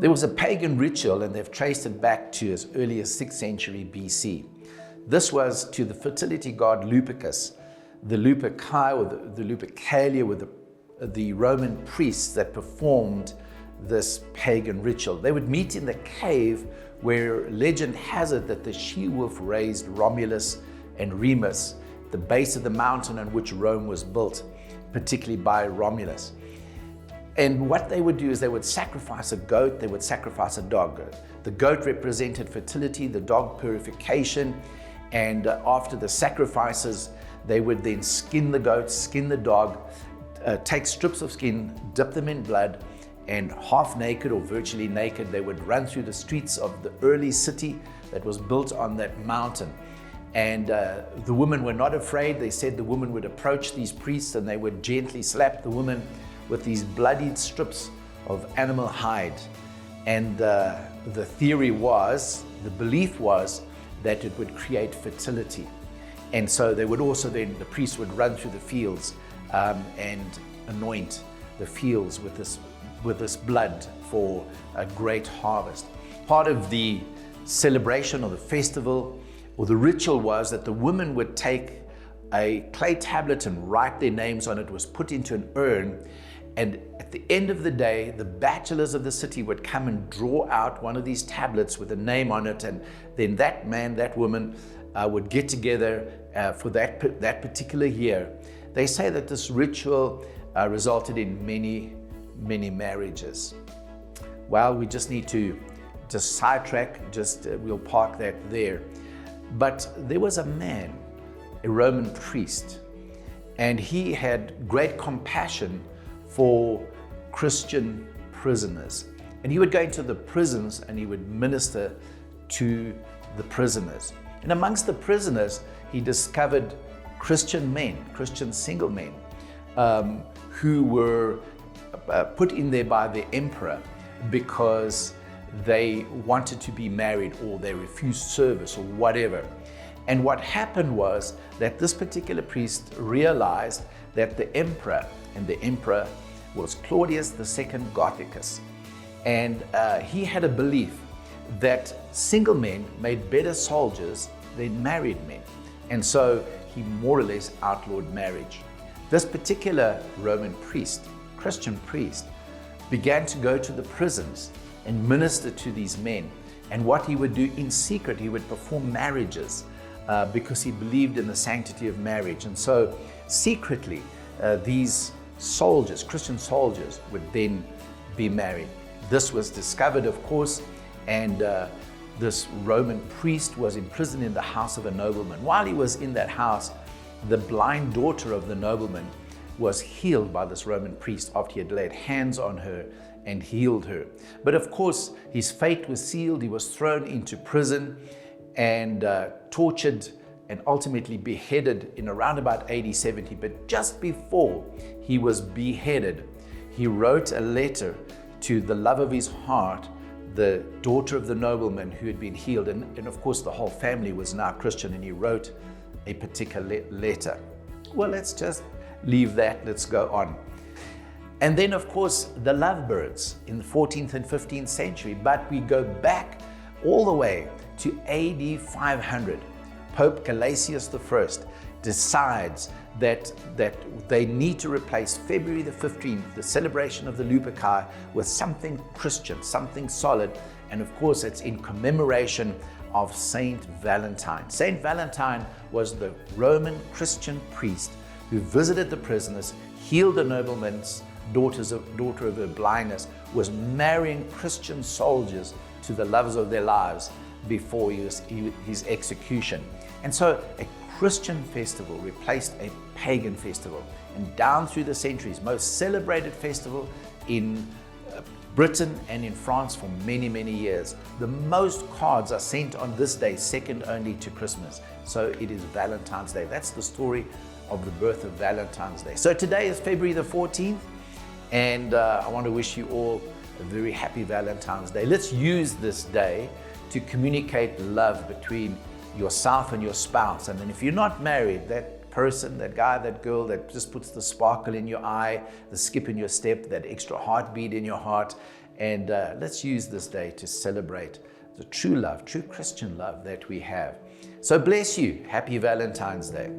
There was a pagan ritual, and they've traced it back to as early as 6th century BC. This was to the fertility god Lupercus. The Luperci, or the Lupercalia, were the Roman priests that performed this pagan ritual. They would meet in the cave where legend has it that the she-wolf raised Romulus and Remus, the base of the mountain on which Rome was built, particularly by Romulus. And what they would do is they would sacrifice a goat, they would sacrifice a dog. The goat represented fertility, the dog purification, and after the sacrifices, they would then skin the goat, skin the dog, take strips of skin, dip them in blood, and half naked or virtually naked, they would run through the streets of the early city that was built on that mountain. And the women were not afraid. They said the women would approach these priests and they would gently slap the woman with these bloodied strips of animal hide. And the theory was, the belief was, that it would create fertility. And so they would also then, the priests would run through the fields and anoint the fields with this blood for a great harvest. Part of the celebration or the festival or the ritual was that the women would take a clay tablet and write their names on it. It was put into an urn, and at the end of the day, the bachelors of the city would come and draw out one of these tablets with a name on it, and then that man, that woman would get together for that particular year. They say that this ritual resulted in many marriages. Well, we just need to just sidetrack, we'll park that there. But there was a man, a Roman priest, and he had great compassion for Christian prisoners. And he would go into the prisons and he would minister to the prisoners. And amongst the prisoners, he discovered Christian men, Christian single men, who were put in there by the emperor because they wanted to be married or they refused service or whatever. And what happened was that this particular priest realized that the emperor, and the emperor was Claudius II Gothicus, and he had a belief that single men made better soldiers than married men. And so he more or less outlawed marriage. This particular Roman priest, Christian priest, began to go to the prisons and minister to these men. And what he would do in secret, he would perform marriages because he believed in the sanctity of marriage. And so secretly, these soldiers, Christian soldiers, would then be married. This was discovered, of course, and this Roman priest was imprisoned in the house of a nobleman. While he was in that house, the blind daughter of the nobleman was healed by this Roman priest after he had laid hands on her and healed her. But of course, his fate was sealed. He was thrown into prison and tortured and ultimately beheaded in around about AD 70. But just before he was beheaded, he wrote a letter to the love of his heart, the daughter of the nobleman who had been healed. And of course, the whole family was now Christian, and he wrote a particular letter. Well, let's just leave that, let's go on. And then, of course, the lovebirds in the 14th and 15th century, but we go back all the way to AD 500. Pope Gelasius I decides that they need to replace February the 15th, the celebration of the Luperci, with something Christian, something solid. And of course, it's in commemoration of Saint Valentine. Saint Valentine was the Roman Christian priest who visited the prisoners, healed the nobleman's daughter of her blindness, was marrying Christian soldiers to the loves of their lives before his execution. And so a Christian festival replaced a pagan festival. And down through the centuries, most celebrated festival in Britain and in France for many, many years. The most cards are sent on this day, second only to Christmas. So it is Valentine's Day. That's the story of the birth of Valentine's Day. So today is February the 14th, and I want to wish you all a very happy Valentine's Day. Let's use this day to communicate love between yourself and your spouse. And then if you're not married, that person, that guy, that girl that just puts the sparkle in your eye, the skip in your step, that extra heartbeat in your heart, And let's use this day to celebrate the true love, true Christian love that we have. So bless you. Happy Valentine's Day.